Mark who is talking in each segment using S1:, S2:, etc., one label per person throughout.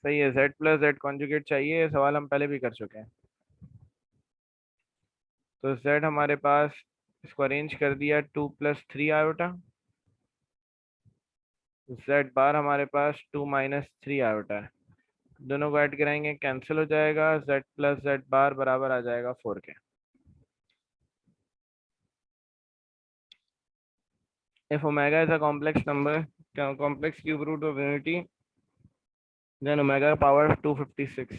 S1: सही है, Z plus Z conjugate चाहिए, ये सवाल हम पहले भी कर चुके हैं। तो जेड हमारे पास, इसको अरेंज कर दिया 2 + 3 आयोटा। जेड बार हमारे पास 2 - 3 आयोटा है। दोनों को ऐड कराएंगे, कैंसिल हो जाएगा, जेड प्लस जेड बार बराबर आ जाएगा 4 के। If omega is a complex number, complex cube root of unity, then omega power 256.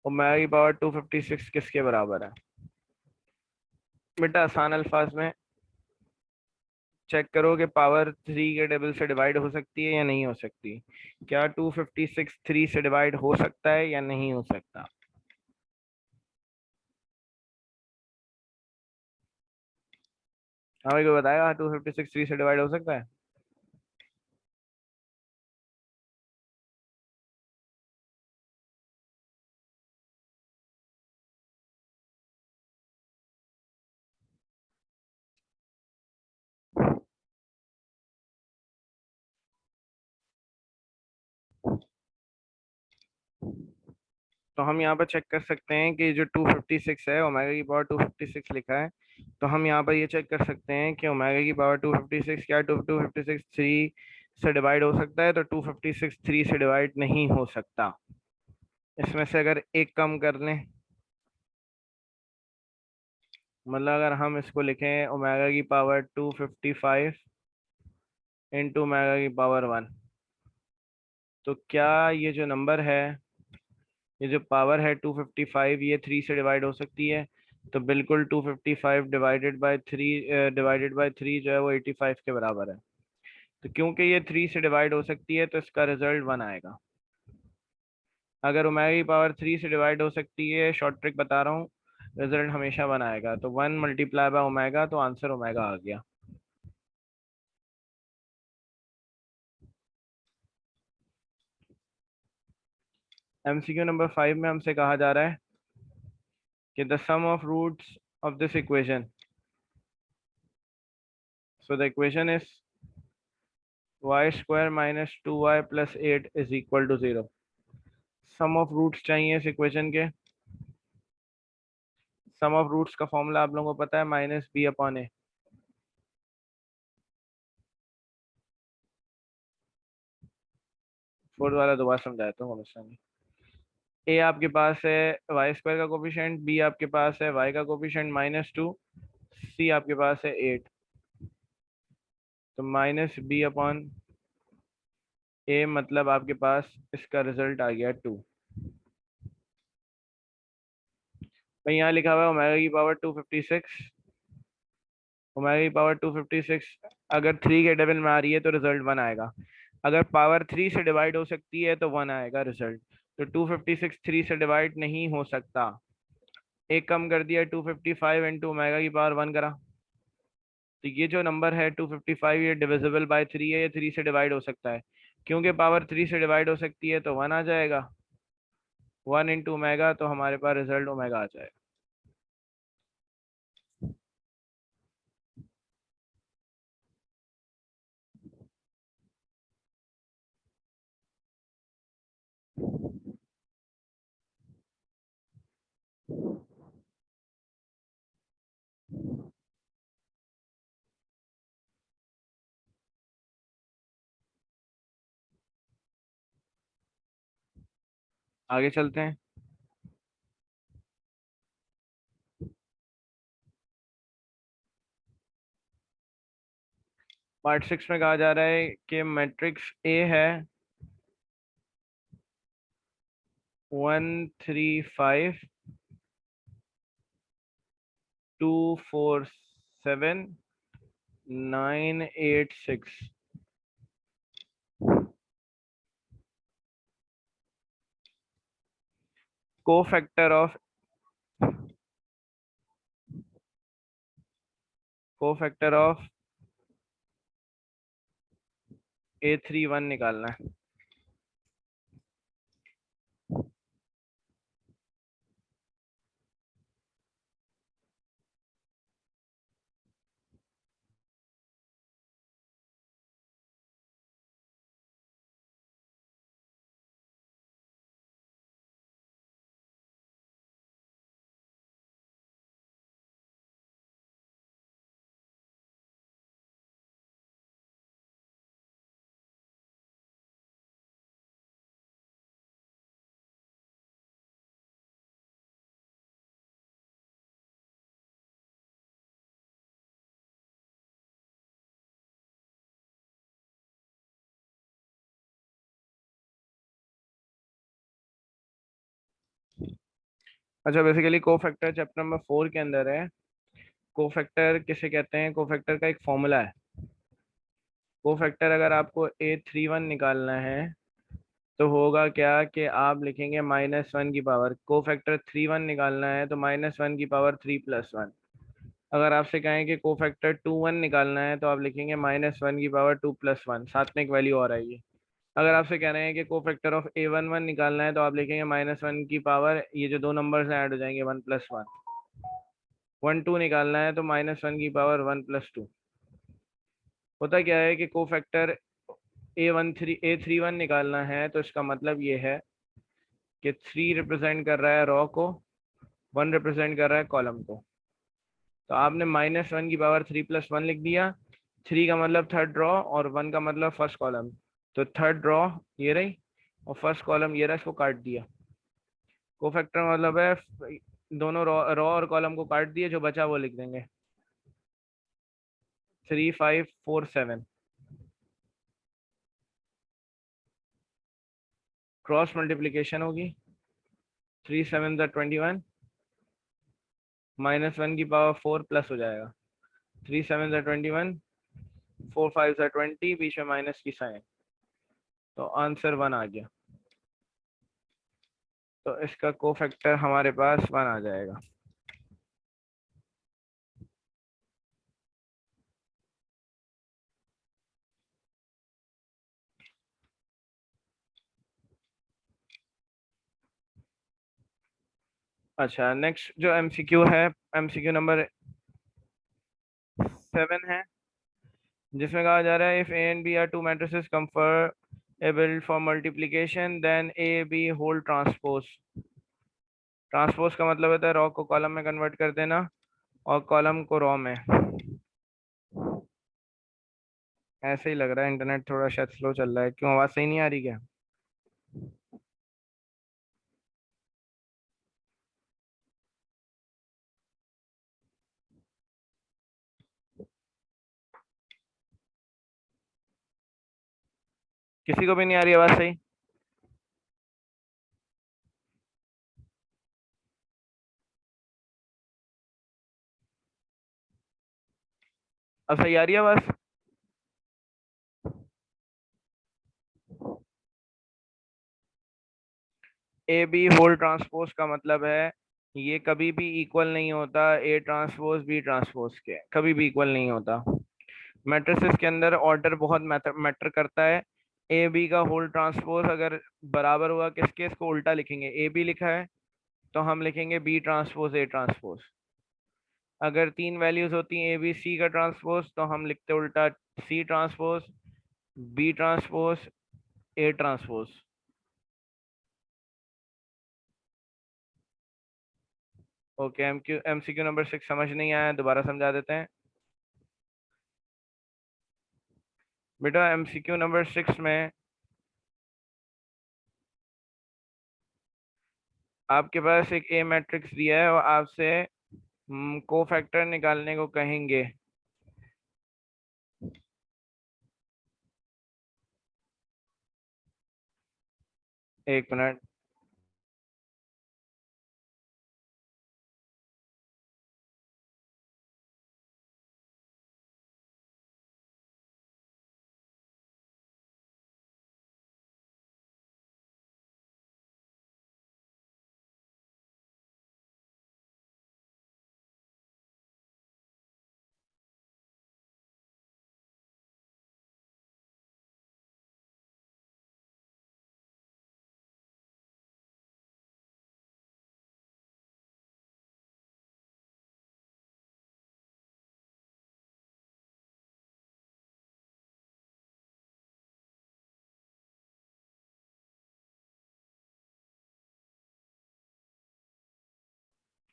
S1: Omega की पावर 256 किसके बराबर है? बेटा आसान अल्फाज में चेक करो कि पावर 3 के टेबल से डिवाइड हो सकती है या नहीं हो सकती। क्या 256 3 से डिवाइड हो सकता है या नहीं हो सकता? हमें कोई बताएगा 256 3 से डिवाइड हो सकता है? तो हम यहाँ पर चेक कर सकते हैं कि जो 256 है, ओमेगा की पावर 256 लिखा है, तो हम यहाँ पर ये चेक कर सकते हैं कि ओमेगा की पावर 256 क्या 256 3 से डिवाइड हो सकता है? तो 256 3 से डिवाइड नहीं हो सकता। इसमें से अगर एक कम कर लें, मतलब अगर हम इसको लिखें ओमेगा की पावर 255 इंटू ओमेगा की पावर 1, तो क्या ये जो नंबर है, ये जो पावर है 255, ये 3 से डिवाइड हो सकती है? तो बिल्कुल 255 डिवाइडेड बाय 3 जो है वो 85 के बराबर है। तो क्योंकि ये 3 से डिवाइड हो सकती है तो इसका रिजल्ट 1 आएगा। अगर ओमेगा की पावर 3 से डिवाइड हो सकती है, शॉर्ट ट्रिक बता रहा हूँ, रिजल्ट हमेशा 1 आएगा। तो 1 मल्टीप्लाई बाय ओमेगा, तो आंसर ओमेगा आ गया। एमसीक्यू नंबर 5 में हमसे कहा जा रहा है कि the sum of roots of this equation, so the equation is y² - 2y + 8 = 0। Sum of roots चाहिए इस इक्वेशन के। सम ऑफ रूट्स का फॉर्मूला आप लोगों को पता है, -b/a। फोर्थ वाला दोबारा समझाता हूँ, समझता नहीं। ए आपके पास है y² का कोफिशिएंट, बी आपके पास है y का कोफिशिएंट -2, सी आपके पास है 8। तो -b/a मतलब आपके पास इसका रिजल्ट आ गया 2। भाई यहाँ लिखा हुआ है ओमेगा की पावर 256, ओमेगा की पावर 256 अगर 3 के टेबल में आ रही है तो रिजल्ट 1 आएगा। अगर पावर 3 से डिवाइड हो सकती है तो 1 आएगा रिजल्ट। तो 256 3 से डिवाइड नहीं हो सकता। एक कम कर दिया, 255 इंटू ओमेगा की पावर 1 करा, तो ये जो नंबर है 255, ये डिविजिबल बाय 3 है, ये 3 से डिवाइड हो सकता है। क्योंकि पावर 3 से डिवाइड हो सकती है तो 1 आ जाएगा, 1 इंटू ओमेगा, तो हमारे पास रिजल्ट ओमेगा आ जाएगा। आगे चलते हैं। पार्ट 6 में कहा जा रहा है कि मैट्रिक्स ए है 1 3 5 2 4 7 9 8 6। Cofactor of cofactor of A31 निकालना है। अच्छा, बेसिकली कोफैक्टर चैप्टर नंबर 4 के अंदर है। कोफैक्टर किसे कहते हैं? कोफैक्टर का एक फॉर्मूला है। कोफैक्टर अगर आपको A31 निकालना है तो होगा क्या कि आप लिखेंगे -1 की पावर। कोफैक्टर 31 निकालना है तो -1 की पावर 3+1। अगर आपसे कहें कि कोफैक्टर 21 निकालना है तो आप लिखेंगे -1 की पावर 2+1, साथ में एक वैल्यू और आएगी। अगर आपसे कह रहे हैं कि कोफैक्टर ऑफ A11 निकालना है तो आप लिखेंगे -1 की पावर, ये जो दो नंबर्स ऐड हो जाएंगे, 1+1। 1 2 निकालना है तो -1 की पावर 1+2। होता क्या है कि कोफैक्टर A31 निकालना है तो इसका मतलब ये है कि 3 रिप्रेजेंट कर रहा है रो को, 1 रिप्रेजेंट कर रहा है कॉलम को। तो आपने -1 की पावर 3+1 लिख दिया। 3 का मतलब थर्ड रो और 1 का मतलब फर्स्ट कॉलम। तो थर्ड रो ये रही और फर्स्ट कॉलम ये रहा, इसको काट दिया। कोफैक्टर मतलब है दोनों रो और कॉलम को काट दिए, जो बचा वो लिख देंगे 3547। क्रॉस मल्टीप्लीकेशन होगी, 3 7 21, -1 की पावर 4 प्लस हो जाएगा। 3 7 21, 4 5 20, बीच में माइनस की साइन, तो आंसर 1 आ गया। तो इसका कोफैक्टर हमारे पास 1 आ जाएगा। अच्छा, नेक्स्ट जो एमसीक्यू है, एमसीक्यू नंबर 7 है, जिसमें कहा जा रहा है if A and B are two matrices comfortable for multiplication then A B whole transpose. Transpose का मतलब होता है रो को कॉलम में कन्वर्ट कर देना और कॉलम को रो में। ऐसे ही लग रहा है, इंटरनेट थोड़ा शायद स्लो चल रहा है। क्यों, आवाज़ सही नहीं आ रही क्या? किसी को भी नहीं आ रही आवाज़ सही? अब सही आ रही है आवाज़? ए बी होल ट्रांसपोज का मतलब है ये कभी भी इक्वल नहीं होता ए ट्रांसपोज बी ट्रांसपोज के, कभी भी इक्वल नहीं होता। मैट्रिसेस के अंदर ऑर्डर बहुत मैटर करता है। ए बी का होल ट्रांसपोज अगर बराबर हुआ किसके, इसको उल्टा लिखेंगे। ए बी लिखा है तो हम लिखेंगे बी ट्रांसपोज ए ट्रांसपोज। अगर तीन वैल्यूज होती हैं ए बी सी का ट्रांसपोज तो हम लिखते उल्टा C transpose B transpose A transpose. Okay, MCQ number 6 समझ नहीं आया, दोबारा समझा देते हैं। बेटा एमसीक्यू नंबर 6 में आपके पास एक ए मैट्रिक्स दिया है और आपसे कोफैक्टर निकालने को कहेंगे। एक मिनट।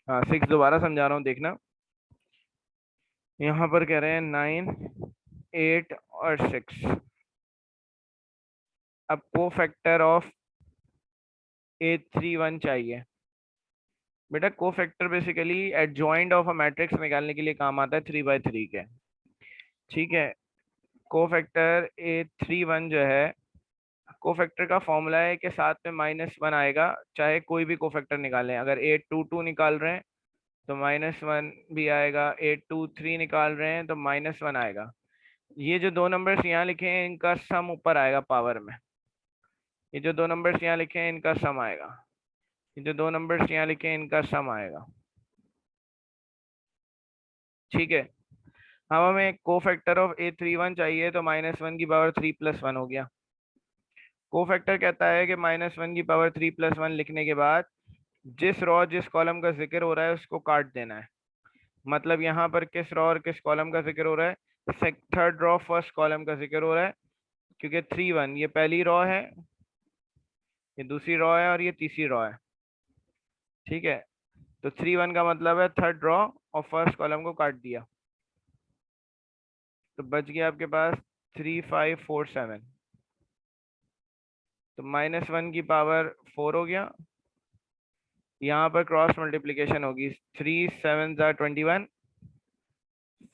S1: हाँ, 6 दोबारा समझा रहा हूँ, देखना। यहाँ पर कह रहे हैं 9 8 और 6। अब कोफैक्टर ऑफ A31 चाहिए। बेटा cofactor basically adjoint of a matrix निकालने के लिए काम आता है 3/3 के। ठीक है, कोफैक्टर A31 जो है कोफैक्टर का फॉर्मूला है कि साथ में -1 आएगा, चाहे कोई भी कोफैक्टर निकालें। अगर 822 निकाल रहे हैं तो -1 भी आएगा, 823 निकाल रहे हैं तो -1 आएगा। ये जो दो नंबर्स यहाँ लिखे हैं इनका सम ऊपर आएगा पावर में। ये जो दो नंबर्स यहाँ लिखे हैं इनका सम आएगा। ये जो दो नंबर्स यहाँ लिखे हैं इनका सम आएगा। ठीक है। अब हमें कोफैक्टर ऑफ 831 चाहिए, तो -1 की पावर 3+1 हो गया। कोफैक्टर कहता है कि -1 की पावर 3+1 लिखने के बाद जिस रो जिस कॉलम का जिक्र हो रहा है उसको काट देना है। मतलब यहाँ पर किस रो और किस कॉलम का जिक्र हो रहा है? थर्ड रो फर्स्ट कॉलम का जिक्र हो रहा है, क्योंकि 3 1 ये पहली रो है, ये दूसरी रो है और ये तीसरी रो है। ठीक है, तो 3 1 का मतलब है थर्ड रो और फर्स्ट कॉलम को काट दिया, तो बच गया आपके पास 3547। तो -1 की पावर 4 हो गया। यहाँ पर क्रॉस मल्टीप्लीकेशन होगी, 3 7 21,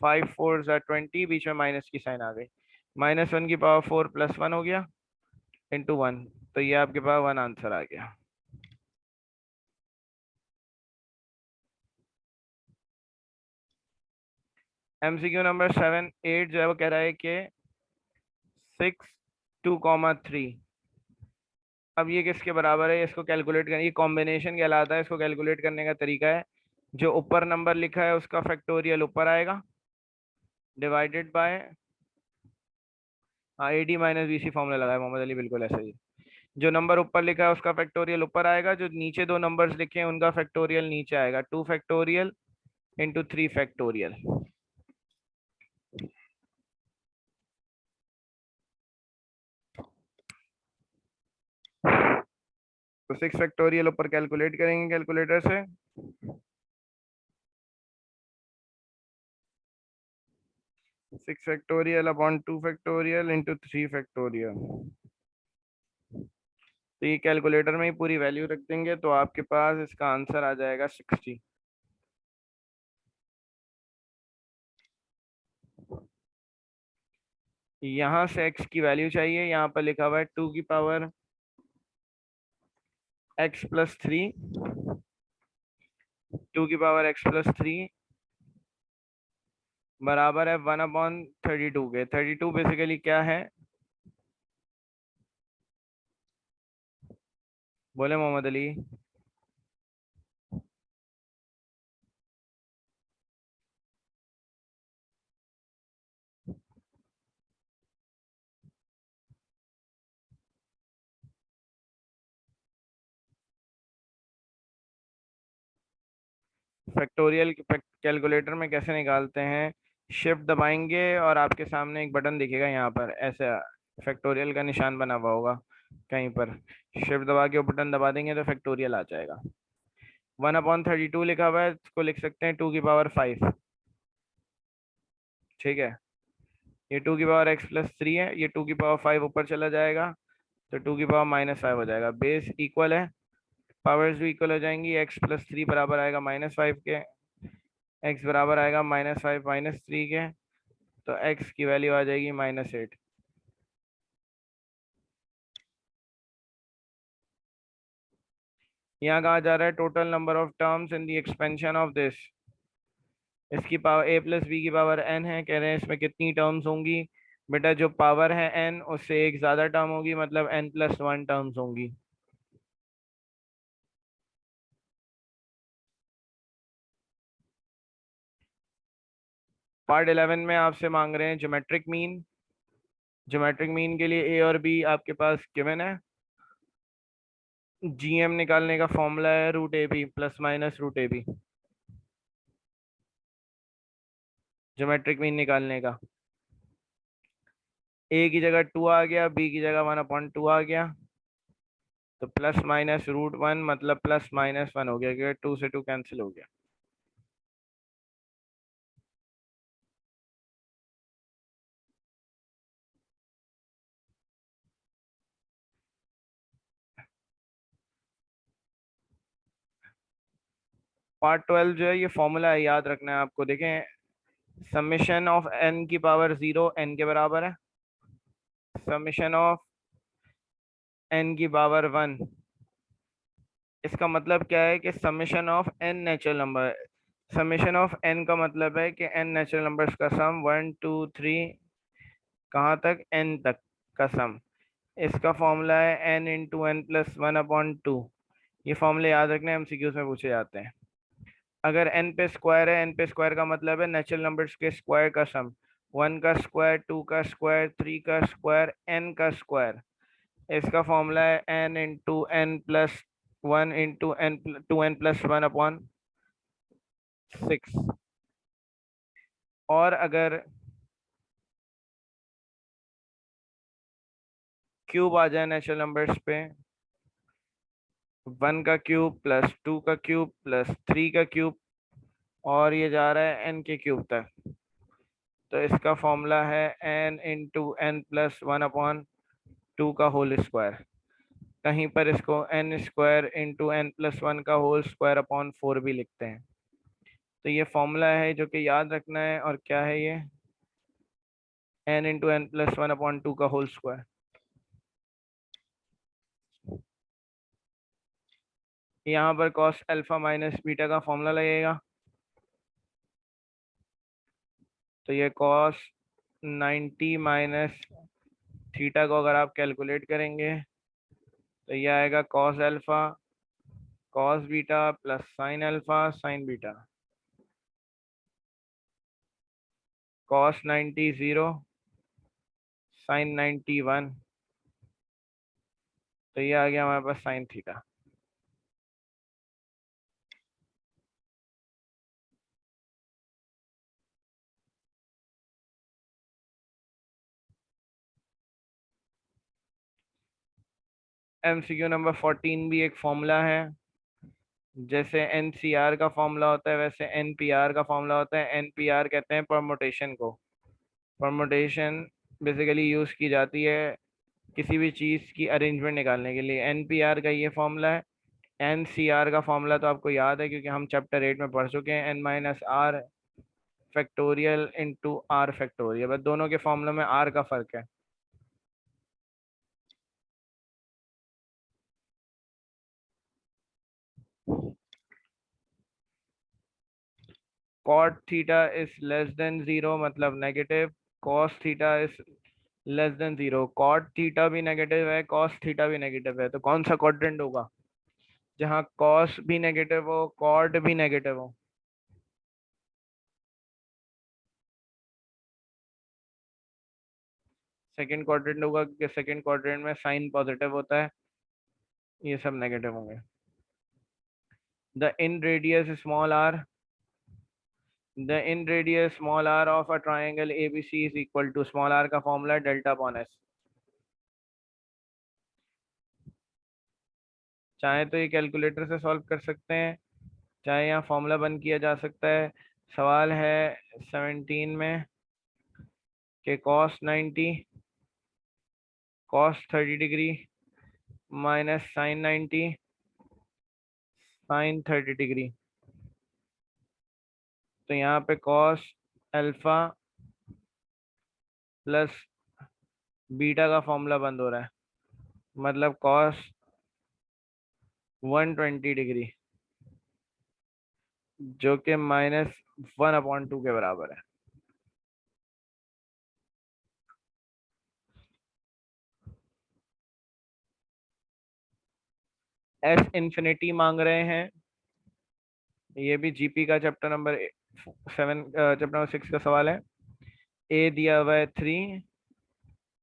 S1: 5 4 20, बीच में माइनस की साइन आ गई। -1 की पावर 4 + 1 हो गया इंटू 1, तो ये आपके पास 1 आंसर आ गया। MCQ नंबर 7 8 जो है वो कह रहा है कि 6 2,3। अब ये किसके बराबर है? इसको कैलकुलेट करने, ये कॉम्बिनेशन कहलाता है। इसको कैलकुलेट करने का तरीका है, जो ऊपर नंबर लिखा है उसका फैक्टोरियल ऊपर आएगा, डिवाइडेड बाय, हाँ AD - BC फॉर्मूला लगाया मोहम्मद अली, बिल्कुल ऐसा ही। जो नंबर ऊपर लिखा है उसका फैक्टोरियल ऊपर आएगा, जो नीचे दो नंबर्स लिखे हैं उनका फैक्टोरियल नीचे आएगा, 2 फैक्टोरियल इंटू 3 फैक्टोरियल। तो 6 फैक्टोरियल ऊपर कैलकुलेट करेंगे कैलकुलेटर से। 6 factorial upon 2 factorial into 3 factorial. तो ये कैलकुलेटर में ही पूरी वैल्यू रख देंगे, तो आपके पास इसका आंसर आ जाएगा 60। यहाँ से x की वैल्यू चाहिए, यहाँ पर लिखा हुआ है 2 की पावर x + 3, 2 की पावर x + 3 बराबर है 1/32 के। 32 बेसिकली क्या है? बोले मोहम्मद अली। फैक्टोरियल कैलकुलेटर में कैसे निकालते हैं? शिफ्ट दबाएंगे और आपके सामने एक बटन दिखेगा, यहाँ पर ऐसा फैक्टोरियल का निशान बना हुआ होगा कहीं पर। शिफ्ट दबा के वो बटन दबा देंगे तो फैक्टोरियल आ जाएगा। 1/32 लिखा हुआ है, इसको लिख सकते हैं 2 की पावर 5। ठीक है, ये 2 की पावर x + 3 है, ये 2 की पावर 5 ऊपर चला जाएगा, तो 2 की पावर -5 हो जाएगा। बेस इक्वल है, पावर्स भी इक्वल हो जाएंगी। x + 3 बराबर आएगा -5 के, x बराबर आएगा -5 - 3 के, तो x की वैल्यू आ जाएगी -8। यहाँ कहा जा रहा है total number of terms in the expansion of this. इसकी पावर a + b की पावर n है, कह रहे हैं इसमें कितनी टर्म्स होंगी? बेटा जो पावर है n उससे एक ज्यादा टर्म होगी, मतलब n + 1 टर्म्स होंगी। पार्ट 11 में आपसे मांग रहे हैं ज्योमेट्रिक मीन। ज्योमेट्रिक मीन के लिए a और b आपके पास गिवन है। GM निकालने का फॉर्मूला है √AB ± √AB। ज्योमेट्रिक मीन निकालने का, a की जगह 2 आ गया, b की जगह 1/2 आ गया, तो ±√1 मतलब +-1 हो गया, क्योंकि 2 से 2 कैंसिल हो गया। पार्ट 12 जो है ये फॉर्मूला है, याद रखना है आपको। देखें, समेशन ऑफ n की पावर 0 n के बराबर है, समेशन ऑफ n की पावर 1। इसका मतलब क्या है कि summation of n natural number, summation of n का मतलब है कि n नेचुरल नंबर्स का सम 1 2 3 कहाँ तक, n तक का सम। इसका फॉर्मूला है n इंटू एन प्लस 1/2। ये फॉर्मूले याद रखने एमसीक्यूज में पूछे जाते हैं। अगर n पे स्क्वायर है, n पे स्क्वायर का मतलब है नेचुरल नंबर्स के स्क्वायर का सम, 1 का स्क्वायर, 2 का स्क्वायर, 3 का स्क्वायर, n का स्क्वायर। इसका फॉर्मूला है n into N plus 1 into N 2n+1/6। और अगर क्यूब आ जाए नेचुरल नंबर्स पे, 1 का क्यूब प्लस 2 का क्यूब प्लस 3 का क्यूब, और ये जा रहा है n के क्यूब तक, तो इसका फॉर्मूला है n इंटू एन प्लस 1/2 का होल स्क्वायर। कहीं पर इसको n square into N plus 1 का होल स्क्वायर अपॉन 4 भी लिखते हैं। तो ये फॉर्मूला है जो कि याद रखना है। और क्या है ये, n इंटू एन प्लस 1/2 का होल स्क्वायर। यहाँ पर कॉस अल्फा माइनस बीटा का फॉर्मूला लगेगा। तो ये कॉस 90 माइनस थीटा को अगर आप कैलकुलेट करेंगे तो ये आएगा cos alpha cos beta plus sine alpha sine beta. Cos 90 0, sine 90 1। तो ये आ गया हमारे पास साइन थीटा। एमसीक्यू नंबर 14 भी एक फॉर्मूला है। जैसे एनसीआर का फॉर्मूला होता है वैसे एनपीआर का फॉर्मूला होता है। एनपीआर कहते हैं परमुटेशन को। परमुटेशन बेसिकली यूज की जाती है किसी भी चीज की अरेंजमेंट निकालने के लिए। एनपीआर का ये फॉर्मूला है। एनसीआर का फॉर्मूला तो आपको याद है क्योंकि हम चैप्टर 8 में पढ़ चुके हैं, n-r factorial into are factorial. बस दोनों के फॉर्मूले में r का फर्क है। Cot theta is less than 0 मतलब negative, cos theta is less than 0। Cot theta भी नेगेटिव है, कॉस थीटा भी नेगेटिव है, तो कौन सा क्वाड्रेंट होगा जहाँ कॉस भी नेगेटिव हो, कॉट भी नेगेटिव हो? सेकंड क्वाड्रेंट होगा क्योंकि सेकंड क्वाड्रेंट में साइन पॉजिटिव होता है, ये सब नेगेटिव होंगे। The in radius small R, the in radius small r of a triangle ABC is equal to, small r का फॉर्मूला डेल्टा अपॉन एस। चाहे तो ये कैलकुलेटर से सॉल्व कर सकते हैं, चाहे यहाँ फॉर्मूला बन किया जा सकता है। सवाल है 17 में कि cos 90 cos 30 degree minus sine 90 sine 30 degree. तो यहाँ पे cos अल्फा प्लस बीटा का फॉर्मूला बंद हो रहा है, मतलब cos 120 डिग्री जो कि -1/2 के बराबर है। एस इन्फिनिटी मांग रहे हैं। ये भी जीपी का चैप्टर नंबर 6 का सवाल है। ए दिया हुआ है 3,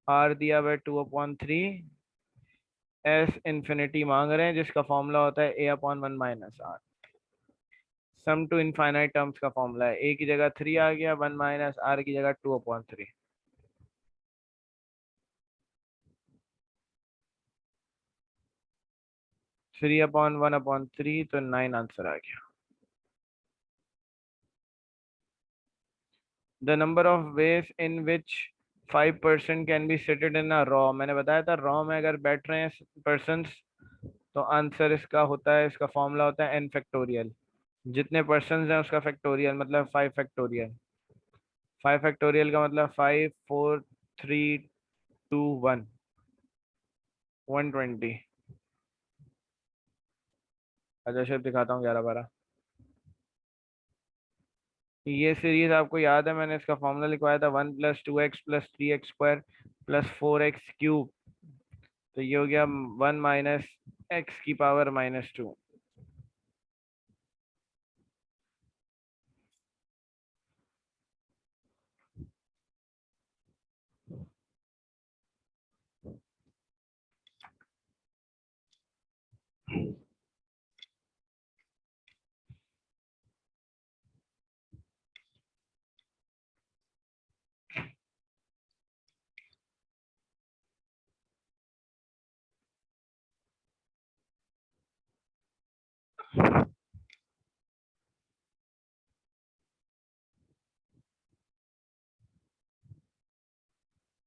S1: आर दिया हुआ है 2/3, एस इन्फिनिटी मांग रहे हैं जिसका फॉर्मूला होता है a/1 - r। Sum to infinite terms का फॉर्मूला है, ए की जगह 3 आ गया, 1 - r की जगह 2/3। 3/1/3 तो 9 आंसर आ गया। The number of ways in which 5% can be seated in a raw. मैंने बताया था रॉ में अगर बैठ रहे हैं पर्सन तो आंसर इसका होता है, इसका फॉर्मूला होता है n फैक्टोरियल। जितने पर्सन हैं उसका फैक्टोरियल मतलब 5 फैक्टोरियल। 5 फैक्टोरियल का मतलब 5 4 3 2 1। 120। अच्छा शेप दिखाता हूँ 11 12। ये सीरीज आपको याद है, मैंने इसका फॉर्मूला लिखवाया था 1 + 2x + 3x² +4x³ तो ये हो गया 1 - x⁻²।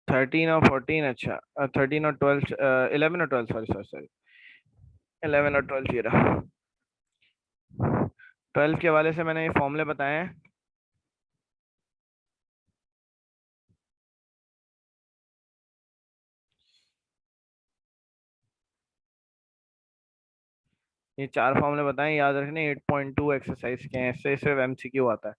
S1: 13 और 14, अच्छा 13 और 12, 11 और 12, सॉरी सॉरी सॉरी, 11 और 12 ये रहा। 12 के हवाले से मैंने ये फॉर्मूले बताए हैं। ये 4 फॉर्मूले बताएं, याद रखने। 8.2 एक्सरसाइज के हैं, इससे सिर्फ MCQ आता है।